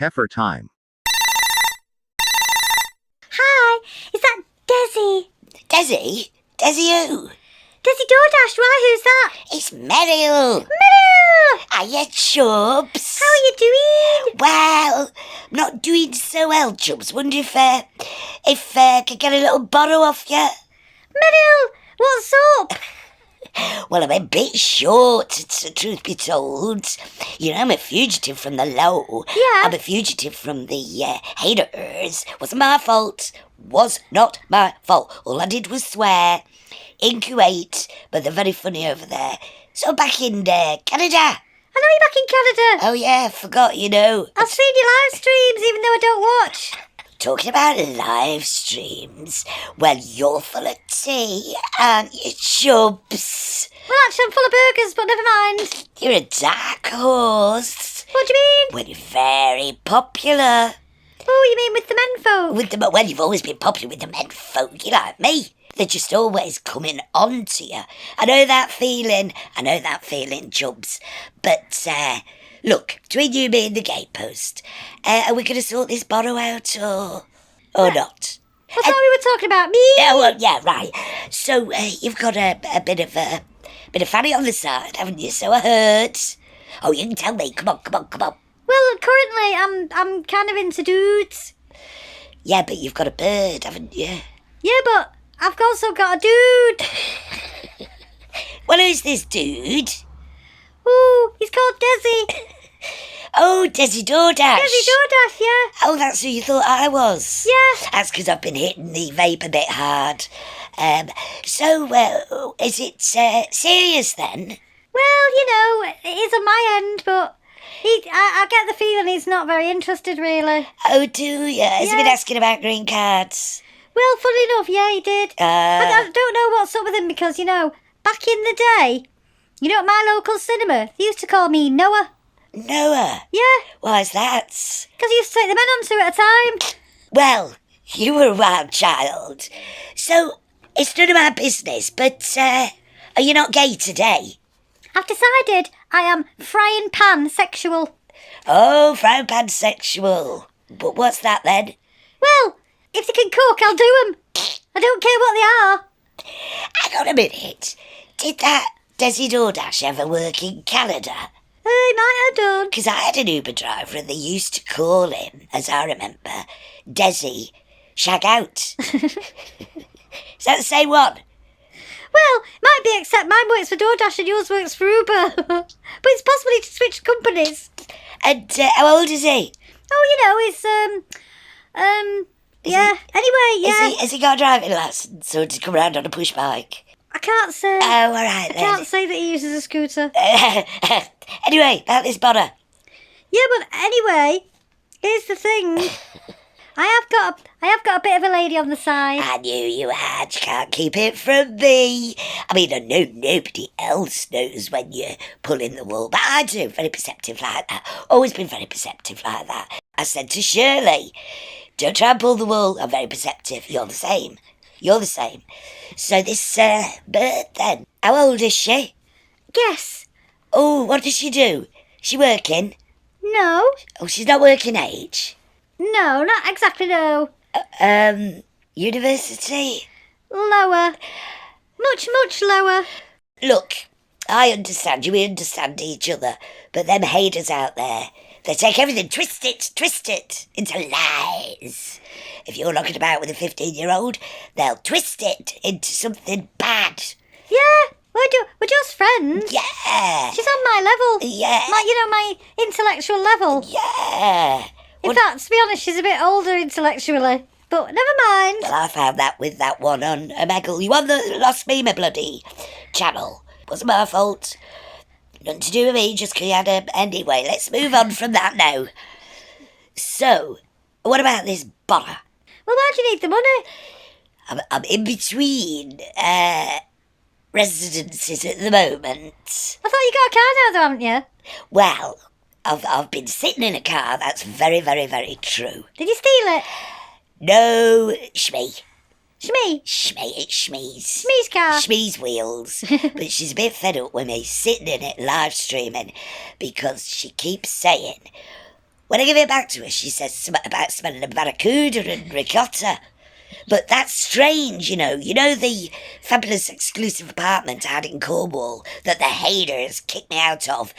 heifer time. Hi, is that Desi? Desi? Desi who? Desi DoorDash, why, who's that? It's Meryl. Meryl! Hiya, Chubbs. How are you doing? Well, not doing so well, Chubbs. Wonder if I could get a little borrow off you. Meryl, what's up? Well, I'm a bit short, truth be told. You know, I'm a fugitive from the law. Yeah. I'm a fugitive from the haters. Wasn't my fault. Was not my fault. All I did was swear. In Kuwait, but they're very funny over there. So I'm back in Canada. I know you're back in Canada. Oh yeah, forgot, you know. I've seen your live streams, even though I don't watch. Talking about live streams, well, you're full of tea, aren't you, Chubbs? Well, actually, I'm full of burgers, but never mind. You're a dark horse. What do you mean? Well, you're very popular. Oh, you mean with the men folk? Well, you've always been popular with the men folk, you like me. They're just always coming on to you. I know that feeling, Chubbs. But, look, between you, me and the gatepost, are we going to sort this borrow out or not? I thought we were talking about me. Yeah, well, yeah, right. So, you've got a bit of fanny on the side, haven't you? So I heard. Oh, you can tell me. Come on. Well, currently, I'm kind of into dudes. Yeah, but you've got a bird, haven't you? Yeah, but I've also got a dude. Well, who's this dude? Ooh, he's called Desi. Oh, Desi DoorDash. Desi DoorDash, yeah. Oh, that's who you thought I was? Yeah. That's because I've been hitting the vape a bit hard. Is it serious then? Well, you know, it is on my end, but I get the feeling he's not very interested, really. Oh, do you? Has he been Yeah. asking about green cards? Well, funny enough, yeah, he did. I don't know what's up with him because, you know, back in the day, you know, at my local cinema, they used to call me Noah. Noah? Yeah, Why's that? because he used to take the men on two at a time. Well, you were a wild child. So, it's none of my business, but are you not gay today? I've decided I am frying pan sexual. Oh, frying pan sexual. But what's that then? Well, if they can cook, I'll do 'em. I don't care what they are. Hang on a minute. Did that Desi DoorDash ever work in Canada? He might have done. Because I had an Uber driver and they used to call him, as I remember, Desi Shag Out. Is that the same one? Well, might be, except mine works for DoorDash and yours works for Uber. But it's possible to switch companies. And how old is he? Oh, you know, it's, yeah. Anyway, yeah. Has he got a driving licence or does he come around on a push bike? I can't say. Oh, all right I then. can't say that he uses a scooter. Anyway, about this bother. Yeah, but anyway, here's the thing. I have got a bit of a lady on the side. I knew you had. You can't keep it from me. I mean, I know nobody else knows when you're pulling the wool, but I do. Very perceptive like that. Always been very perceptive like that. I said to Shirley, don't try and pull the wool. I'm very perceptive. You're the same. So this bird then, how old is she? Yes. Oh, what does she do? She working? No. Oh, she's not working age? No, not exactly, no. University? Lower. Much, much lower. Look, I understand you, we understand each other, but them haters out there, they take everything, twist it into lies. If you're knocking about with a 15-year-old, they'll twist it into something bad. Yeah, we're just friends. Yeah. She's on my level. Yeah. My intellectual level. Yeah. In fact, to be honest, she's a bit older intellectually. But never mind. Well, I found that with that one on Omegle. You won the Lost Me, my bloody channel. Wasn't my fault. Nothing to do with me, just 'cause you had a... Anyway, let's move on from that now. So, what about this bother? Well, why do you need the money? I'm in between residences at the moment. I thought you got a car now, though, haven't you? Well, I've been sitting in a car, that's very, very, very true. Did you steal it? No, Shmee. Shmee? It's Shmee's. Shmee's car. Shmee's wheels. But she's a bit fed up with me sitting in it live streaming because she keeps saying, When I give it back to her, she says something about smelling of barracuda and ricotta. But that's strange, you know. You know the fabulous exclusive apartment I had in Cornwall that the haters kicked me out of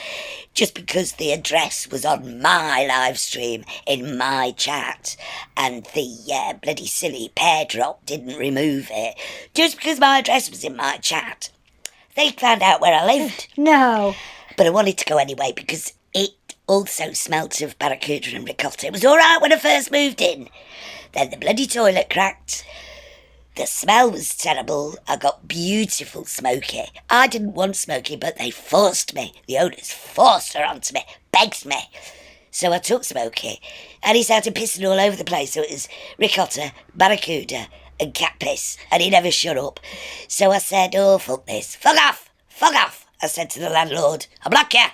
just because the address was on my live stream in my chat and the bloody silly pear drop didn't remove it just because my address was in my chat. They found out where I lived. No. But I wanted to go anyway because it also smelt of barracuda and ricotta. It was all right when I first moved in. Then the bloody toilet cracked. The smell was terrible. I got beautiful Smokey. I didn't want Smokey, but they forced me. The owners forced her onto me, begged me. So I took Smokey, and he started pissing all over the place. So it was ricotta, barracuda, and cat piss, and he never shut up. So I said, oh, fuck this. Fuck off, I said to the landlord. I'll block you.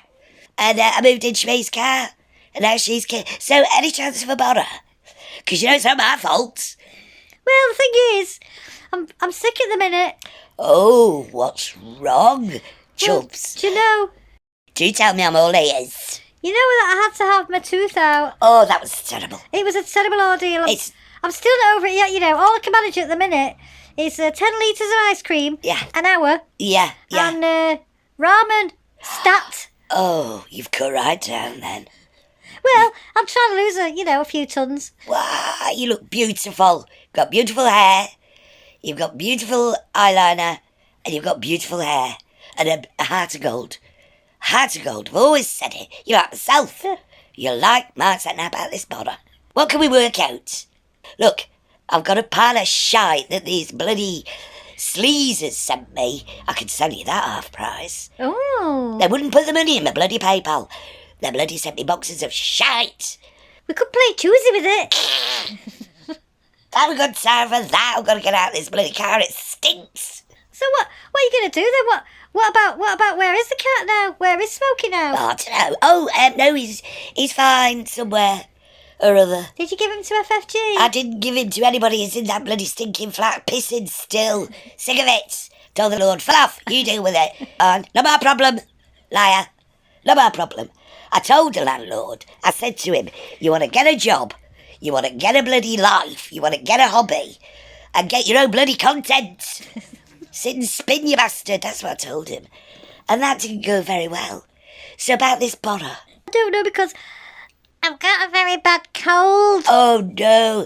And I moved in Shmee's car, and now she's... So any chance of a bother? Because, you know, it's not my fault. Well, the thing is, I'm sick at the minute. Oh, what's wrong, Chubbs? Well, do you know? Do tell me, I'm all ears. You know that I had to have my tooth out. Oh, that was terrible. It was a terrible ordeal. I'm still not over it yet, you know. All I can manage at the minute is 10 litres of ice cream. Yeah. An hour. Yeah. And ramen. Stat. Oh, you've cut right down then. Well, I'm trying to lose a few tons. Wow, you look beautiful. You've got beautiful hair. You've got beautiful eyeliner. And you've got beautiful hair. And a heart of gold. Heart of gold. I've always said it. You're like myself. You're like my setting about this bother. What can we work out? Look, I've got a pile of shite that these bloody sleazers sent me. I could sell you that half price. Oh. They wouldn't put the money in my bloody PayPal. They bloody sent me boxes of shite. We could play choosy with it. I haven't got time for that. I've got to get out of this bloody car. It stinks. So what are you going to do then? What about where is the cat now? Where is Smokey now? Oh, I don't know. Oh, no, he's fine somewhere or other. Did you give him to FFG? I didn't give him to anybody. He's in that bloody stinking flat pissing still. Sick of it. Told the Lord, full off. You deal with it. Not my problem. Liar. Not my problem. I told the landlord, I said to him, you want to get a job, you want to get a bloody life, you want to get a hobby, and get your own bloody content. Sit and spin, you bastard. That's what I told him. And that didn't go very well. So about this bother. I don't know because I've got a very bad cold. Oh, no.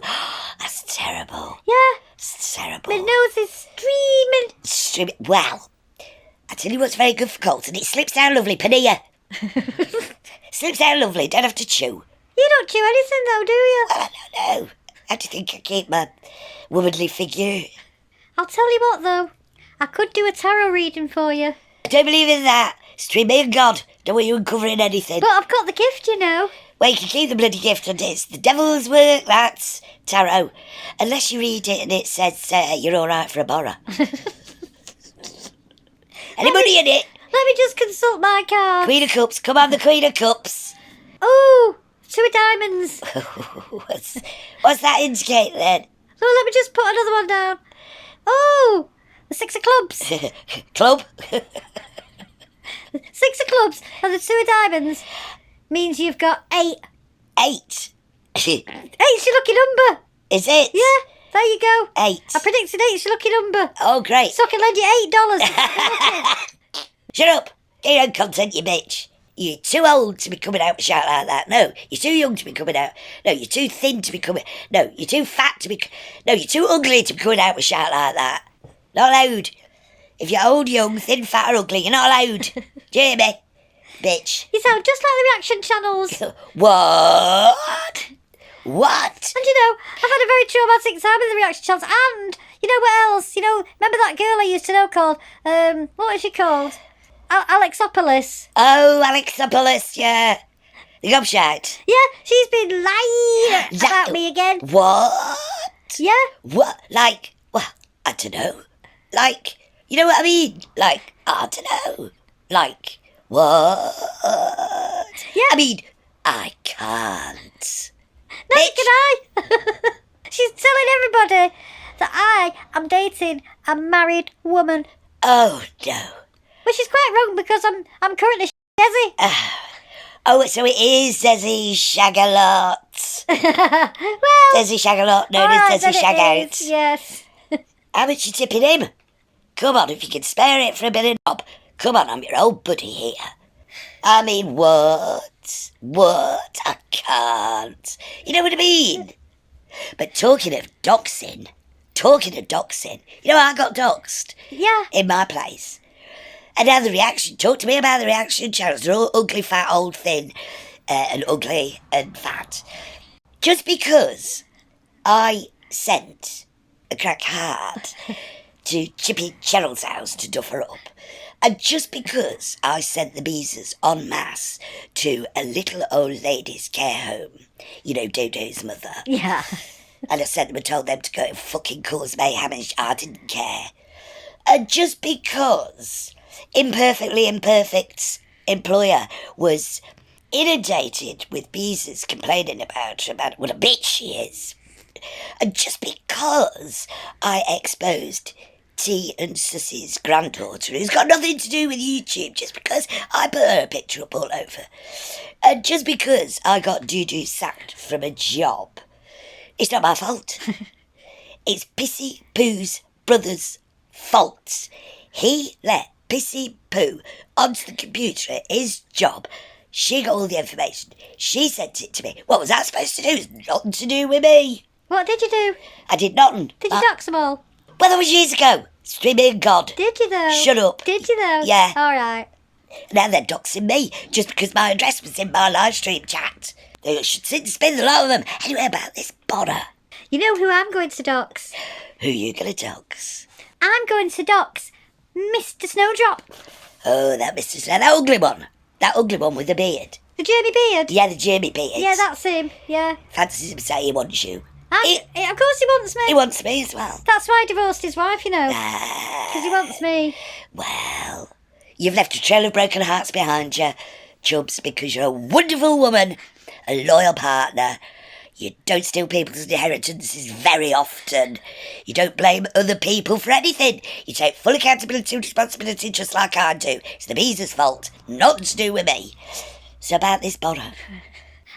That's terrible. Yeah. It's terrible. My nose is streaming. Well, I tell you what's very good for colds, and it slips down lovely, Pania. Slips down lovely, don't have to chew. You don't chew anything though, do you? Well, I don't know. How do you think I keep my womanly figure? I'll tell you what though, I could do a tarot reading for you. I don't believe in that. It's between me and God. Don't want you uncovering anything. But I've got the gift, you know. Well, you can keep the bloody gift on this. The devil's work, that's tarot. Unless you read it and it says you're all right for a borrow. Any money in it? Let me just consult my card. Queen of Cups. Come on, the Queen of Cups. Oh, 2 of diamonds. What's that indicate then? So let me just put another one down. Oh, the 6 of clubs. Club? 6 of clubs and the 2 of diamonds means you've got 8. 8. 8's your lucky number. Is it? Yeah, there you go. 8. I predicted 8's your lucky number. Oh, great. So I can lend you $8. Shut up. Get your own content, you bitch. You're too old to be coming out with shout like that. No, you're too young to be coming out. No, you're too thin to be coming... No, you're too fat to be... No, you're too ugly to be coming out with shout like that. Not allowed. If you're old, young, thin, fat or ugly, you're not allowed. Do you hear me? Bitch. You sound just like the reaction channels. What? What? And you know, I've had a very traumatic time with the reaction channels. And you know what else? You know, remember that girl I used to know called... what is she called? Alexopolis. Oh, Alexopolis, yeah. The gobshite. Yeah, she's been lying about me again. What? Yeah. What? Like, well, I don't know. Like, you know what I mean? Like, I don't know. Like, what? Yeah. I mean, I can't. Neither can I. She's telling everybody that I am dating a married woman. Oh, no. Which is quite wrong because I'm currently Desi. Oh, so it is Desi Shagalot. Well, Desi Shagalot, known all right, as then Desi it Shagout. is, yes. How much you tipping him? Come on, if you can spare it for a bit of knob. Come on, I'm your old buddy here. I mean, what? What? I can't. You know what I mean? But talking of doxing, you know, I got doxed Yeah. in my place. And now the reaction, talk to me about the reaction channels. They're all ugly, fat, old, thin, and ugly and fat. Just because I sent a crack card to Chippy Cheryl's house to duff her up, and just because I sent the Beezers en masse to a little old ladies' care home, you know, Dodo's mother, Yeah. and I sent them and told them to go and fucking cause mayhem, and I didn't care. And just because imperfectly imperfect employer was inundated with Beezers complaining about what a bitch she is, and just because I exposed T and Sussy's granddaughter, who's got nothing to do with YouTube, just because I put her picture up all over, and just because I got Doodoo sacked from a job, it's not my fault. It's Pissy Poo's brother's fault. He let Pissy Poo onto the computer at his job. She got all the information. She sent it to me. What was that supposed to do? It's nothing to do with me. What did you do? I did nothing. Did you dox them all? Well, that was years ago. Streaming God. Did you though? Shut up. Did you though? Yeah. All right. Now they're doxing me just because my address was in my live stream chat. They should sit and spin the lot of them. Anyway, about this bother. You know who I'm going to dox? Who you gonna dox? I'm going to dox Mr. Snowdrop. Oh, that Mr. Snow, that ugly one. That ugly one with the beard. The Jamie Beard? Yeah, the Jamie beard. Yeah, that's him. Yeah. Fancies him say he wants you. Of course he wants me. He wants me as well. That's why he divorced his wife, you know. Ah, Because he wants me. well, you've left a trail of broken hearts behind you, Chubbs, because you're a wonderful woman, a loyal partner. You don't steal people's inheritances very often. You don't blame other people for anything. You take full accountability and responsibility just like I do. It's the Beezer's fault, nothing to do with me. So about this bother.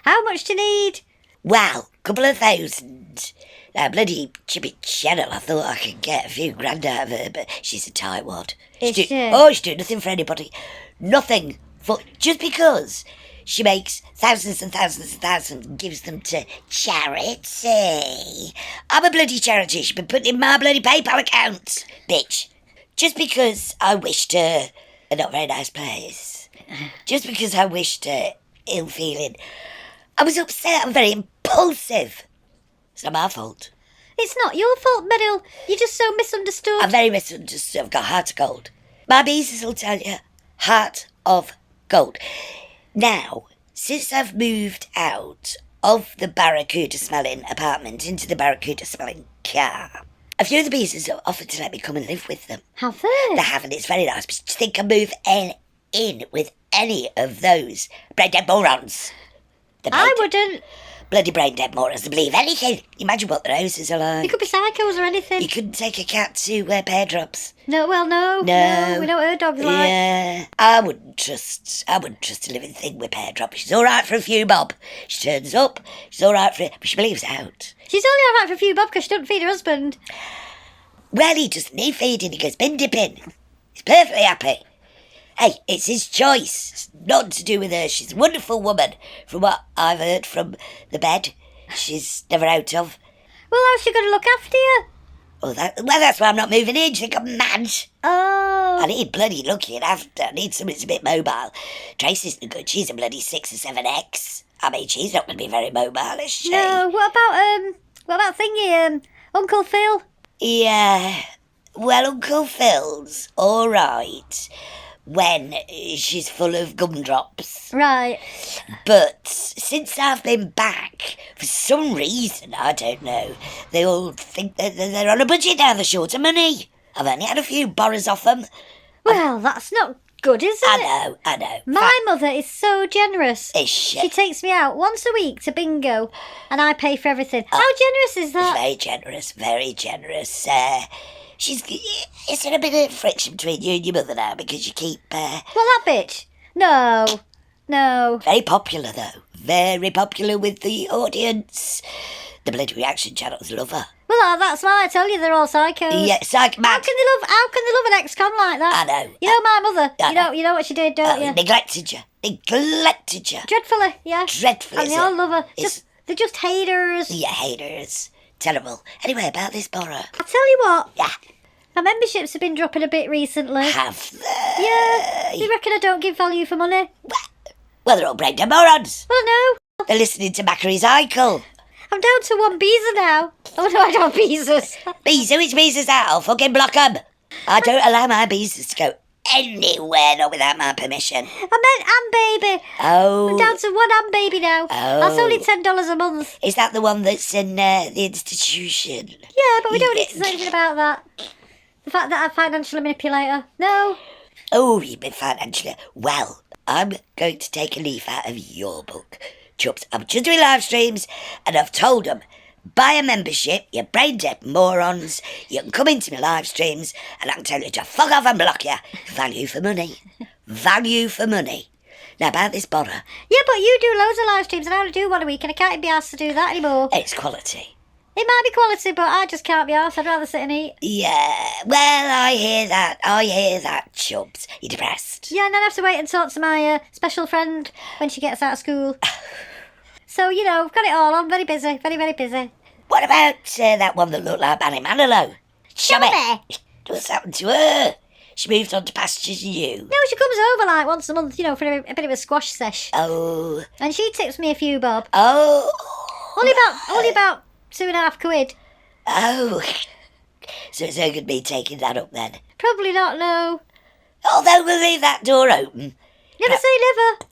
How much do you need? Well, couple of thousand. Now, bloody Chippy Cheryl, I thought I could get a few grand out of her, but she's a tightwad. Is she? She's doing nothing for anybody. Nothing. For just because she makes thousands and thousands and thousands and gives them to charity. I'm a bloody charity. She's been putting in my bloody PayPal account, bitch. Just because I wished her a not very nice place. Just because I wished her ill feeling. I was upset. I'm very impulsive. It's not my fault. It's not your fault, Meryl. You're just so misunderstood. I'm very misunderstood. I've got heart of gold. My Beezers will tell you, heart of gold. Now, since I've moved out of the Barracuda-smelling apartment into the Barracuda-smelling car, a few of the Beezers have offered to let me come and live with them. Have they? They haven't. It's very nice. But do you think I move in with any of those brain-dead morons? I wouldn't. Bloody brain-dead morons to believe anything. Imagine what their houses are like. They could be psychos or anything. You couldn't take a cat to pear drops. No, well, no. No. We know what her dog's like. Yeah, I wouldn't trust a living thing with pear drops. She's all right for a few bob. She turns up. She's all right for it, but she believes out. She's only all right for a few bob because she doesn't feed her husband. Well, he doesn't need feeding. He goes bin dipping. He's perfectly happy. Hey, it's his choice. It's nothing to do with her. She's a wonderful woman, from what I've heard from the bed. She's never out of. Well, how's she going to look after you? Oh, that's why I'm not moving in. Do you think I'm mad? Oh. I need bloody looking after. I need something that's a bit mobile. Tracy's no good. She's a bloody 6 or 7X. I mean, she's not going to be very mobile, is she? No, what about thingy, Uncle Phil? Yeah. Well, Uncle Phil's all right when she's full of gumdrops. Right. But since I've been back, for some reason, I don't know, they all think that they're on a budget now, they're short of money. I've only had a few borrows off them. Well, that's not good, is it? I know. My mother is so generous. Is she? She takes me out once a week to bingo, and I pay for everything. How generous is that? Very generous, very generous. Is there a bit of friction between you and your mother now because you keep... Well, that bitch? No. No. Very popular, though. Very popular with the audience. The bloody reaction channels love her. Well, that's why I tell you they're all psychos. Yeah, psych How mad. can they love an ex-con like that? I know. You know my mother. I You know what she did, don't you? Neglected you. Neglected you. Dreadfully, yeah. Dreadfully. And they all love her. It's- They're just haters. Yeah, haters. Terrible. Anyway, about this borough. I tell you what, Yeah. my memberships have been dropping a bit recently. Have they? Yeah, they reckon I don't give value for money. Well, they're all brain-dead morons. Well, no. They're listening to Macary's Eichel. I'm down to one Beezer now. Oh, no, I don't have Beezers. Beezer, which Beezer's that? I'll fucking block 'em. I don't allow my Beezers to go anywhere, not without my permission. I meant Ann Baby. Oh. I'm down to one Ann Baby now. Oh. That's only $10 a month. Is that the one that's in the institution? Yeah, but we don't need to say anything about that. The fact that I'm a financial manipulator. No. Oh, you've been financially... Well, I'm going to take a leaf out of your book. Chubbs, I'm just doing live streams, and I've told them, buy a membership, you brain-dead morons. You can come into my live streams, and I can tell you to fuck off and block you. Value for money. Value for money. Now, about this borough, Yeah, but you do loads of live streams and I only do one a week and I can't be asked to do that anymore. it's quality. It might be quality, but I just can't be asked. I'd rather sit and eat. Yeah, well, I hear that, Chubbs. You're depressed. Yeah, and then I have to wait and talk to my special friend when she gets out of school. So, you know, I've got it all on. Very busy. Very, very busy. What about that one that looked like Barry Manilow? Chubby! What's happened to her? She moved on to pastures you. No, she comes over like once a month, you know, for a bit of a squash sesh. Oh. And she tips me a few bob. Oh. Only about £2.50. Oh. So it's no good me taking that up then. Probably not, no. Although we'll leave that door open. Never say never.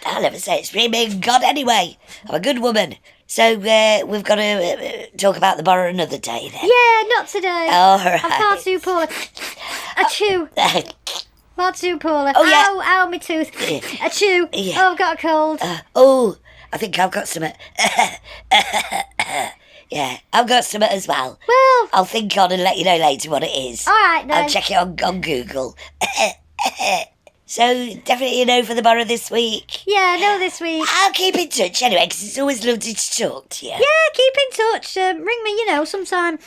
I'll never say it's me being God anyway. I'm a good woman. So we've got to talk about the borough another day then. Yeah, not today. All right. I'm far too poorly. Achoo. Far too poorly. Oh, yeah. Ow, my tooth. Achoo. Yeah. Oh, I've got a cold. I think I've got some. Yeah, I've got some as well. Well. I'll think on and let you know later what it is. All right, then. I'll check it on Google. So, definitely no for the borough this week. Yeah, no this week. I'll keep in touch anyway, because it's always lovely to talk to you. Yeah, keep in touch. Ring me, sometime.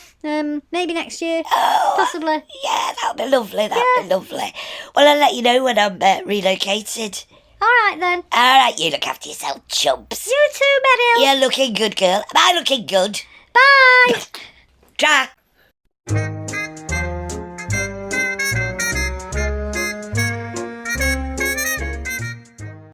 Maybe next year. Oh, Possibly. Yeah, that'll be lovely, that'll be lovely. Well, I'll let you know when I'm relocated. All right, then. All right, you look after yourself, Chubbs. You too, Meryl. You're looking good, girl. Am I looking good? Bye. Try.